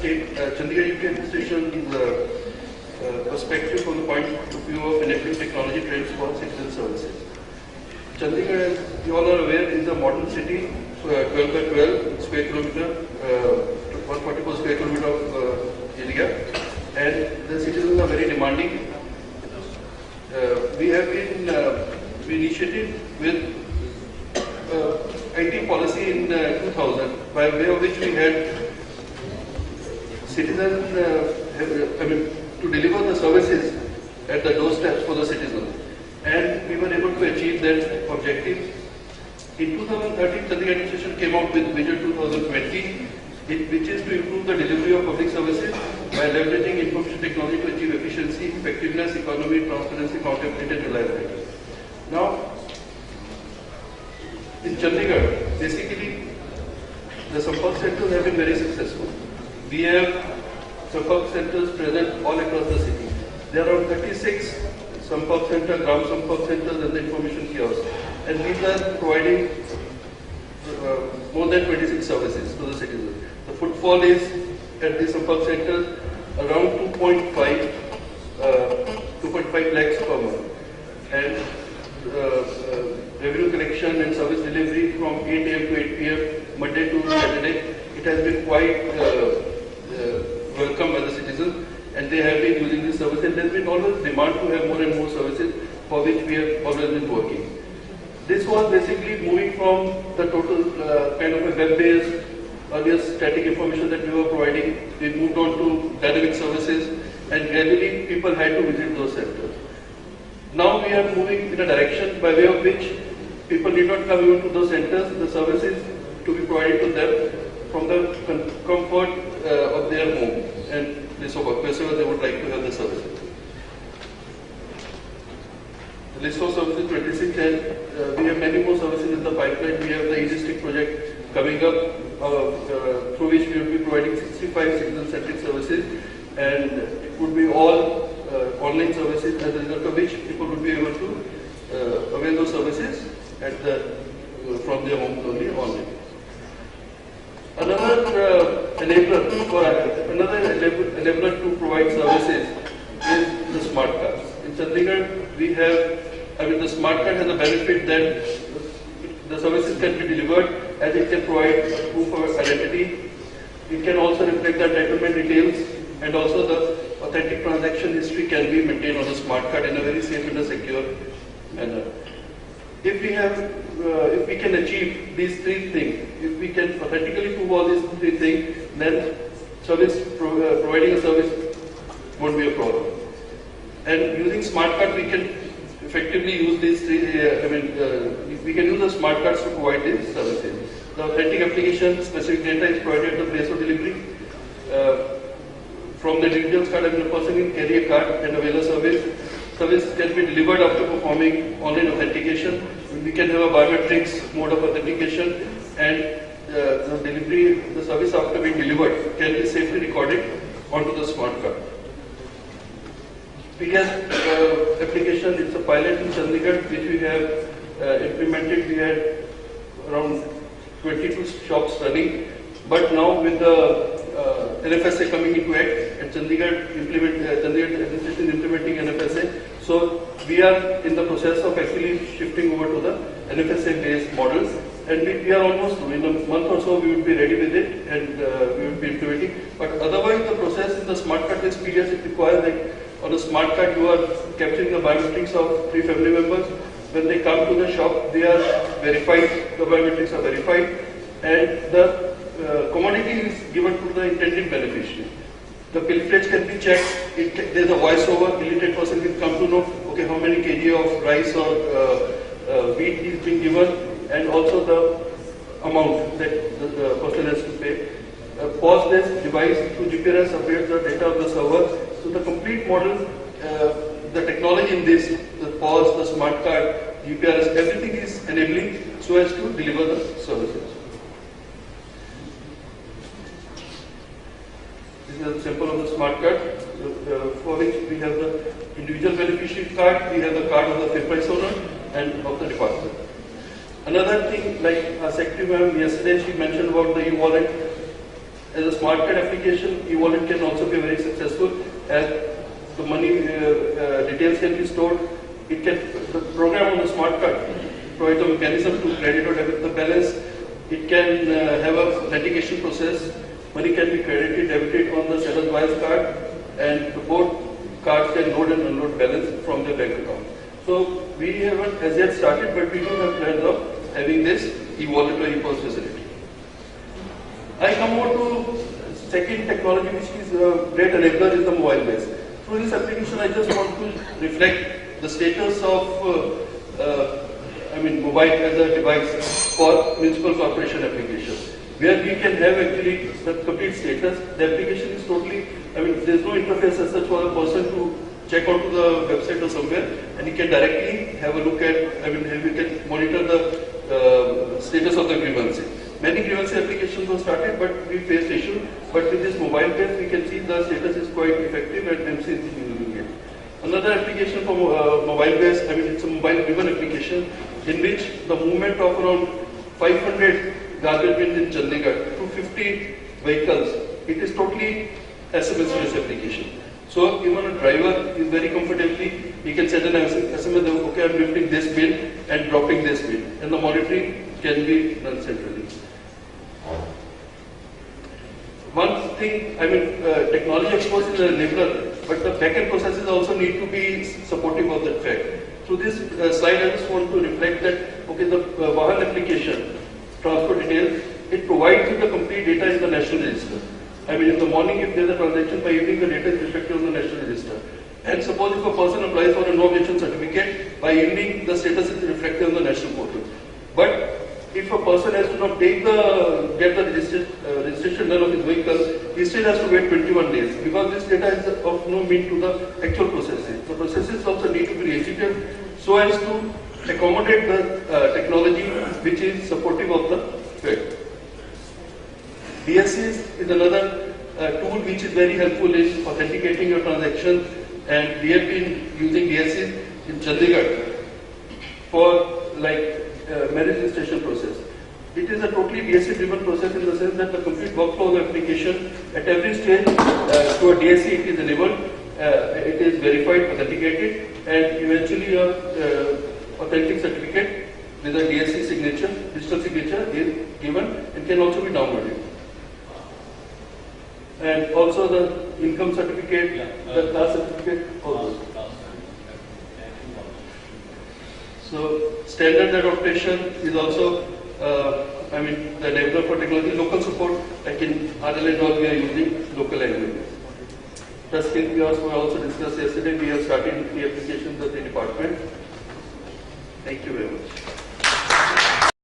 state Chandigarh UK administration's perspective from the point of view of enabling technology trends for citizen services. Chandigarh, as you all are aware, is a modern city, 12 by 12 square kilometer, 144 square kilometer of area, and the citizens are very demanding. We have been we initiated with IT policy in 2000, by way of which we had citizens, to deliver the services at the doorsteps for the citizens. And we were able to achieve that objective. In 2013, Chandigarh administration came out with Vision 2020, which is to improve the delivery of public services by leveraging information technology to achieve efficiency, effectiveness, economy, transparency, accountability, and reliability. Now, in Chandigarh, basically, the Sampark centers have been very successful. We have Sampark centers present all across the city. There are around 36 Sampark centers, Gram Sampark centers, and the information kiosks. And these are providing more than 26 services to the citizens. The footfall is at the Sampark centers around 2.5 lakhs per month. And revenue collection and service delivery from 8 AM to 8 PM, Monday to Saturday, it has been quite welcome by the citizens, and they have been using this service, and there has been always demand to have more and more services, for which we have always been working. This was basically moving from the total kind of a web-based, earlier static information that we were providing. We moved on to dynamic services, and gradually people had to visit those centers. Now we are moving in a direction by way of which people need not come even to those centers. The services to be provided to them from the comfort of their home and place of work, wherever they would like to have the services. The list of services 26, and we have many more services in the pipeline. We have the e-district project coming up, through which we will be providing 65 citizen-centric services, and it would be all online services, as a result of which people would be able to avail those services at from their homes only online. Another enabler to provide services is the smart cards. In Chandigarh, we have, the smart card has a benefit that the services can be delivered as it can provide proof of identity. It can also reflect the entitlement details, and also the authentic transaction history can be maintained on the smart card in a very safe and a secure manner. If we can achieve these three things, if we can authentically prove all these three things, then providing a service won't be a problem. And using smart card, we can effectively use these three. We can use the smart cards to provide these services. The authentic application specific data is provided at the place of delivery. From the individual's card, a person can carry a card and avail a service. Service can be delivered after performing online authentication. We can have a biometrics mode of authentication, and the service after being delivered can be safely recorded onto the smart card. PS application, it's a pilot in Chandigarh which we have implemented. We had around 22 shops running, but now with the NFSA coming into act, and Chandigarh administration is implementing NFSA. So we are in the process of actually shifting over to the NFSA-based models, and we are almost in a month or so we will be ready with it, and we will be implementing. But otherwise, the process in the smart card-based PDS, it requires like on a smart card you are capturing the biometrics of 3 family members. When they come to the shop, they are verified. The biometrics are verified, and the commodity is given to the intended beneficiary. The pilferage can be checked. There is a voiceover. Illiterate person can come to know, okay, how many kg of rice or wheat is being given, and also the amount that the person has to pay. Pause-less device through GPS updates the data of the server. So the complete model, the technology in this, the pause, the smart card, GPS, everything is enabling so as to deliver the services. This is a sample of the smart card, for which we have the individual beneficiary card, we have the card of the fifth price owner and of the department. Another thing, like our secretary ma'am yesterday, she mentioned about the e-wallet. As a smart card application, e-wallet can also be very successful as the money details can be stored. It can, the program on the smart card provides a mechanism to credit or debit the balance. It can have a litigation process. Money can be credited, debited on the seller's wires card, and both cards can load and unload balance from their bank account. So we haven't as yet started, but we do have plans of having this e-wallet or e-pos facility. I come over to second technology, which is a great enabler, is the mobile base. Through this application, I just want to reflect the status of mobile as a device for municipal corporation application, where we can have actually the complete status. The application is totally, there's no interface as such for a person to check onto the website or somewhere, and he can directly have a look at, we can monitor the status of the grievance. Many grievance applications were started, but we faced issue. But with this mobile base, we can see the status is quite effective and MC is using it. Another application for mobile base, it's a mobile driven application in which the movement of around 500 garbage bins in Chandigarh to 50 vehicles, it is totally SMS-based application. So even a driver is very comfortably, he can set an SMS, okay, I'm lifting this bin and dropping this bin, and the monitoring can be done centrally. One thing, technology of course is an enabler, but the back-end processes also need to be supportive of that fact. Through this slide, I just want to reflect that, okay, the Vahan application, transport details, it provides you the complete data in the national register. In the morning, if there is a transaction, by evening, the data is reflected on the national register. And suppose if a person applies for a no objection certificate, by evening, the status is reflected on the national portal. But if a person has to not get the registration done of his vehicle, he still has to wait 21 days because this data is of no mean to the actual processes. The processes also need to be revisited so as to accommodate the technology which is supportive of the fact. DSCs is another tool which is very helpful in authenticating your transactions, and we have been using DSCs in Chandigarh for marriage registration process. It is a totally DSC driven process in the sense that the complete workflow of the application at every stage through a DSC it is enabled, it is verified, authenticated, and eventually a authentic certificate with a DSC signature, digital signature is given and can also be downloaded. And also the income certificate, the class certificate, all those. So standard adaptation is also, the enabler for technology. Local support, like in RL and all, we are using local languages. The skill we also discussed yesterday, we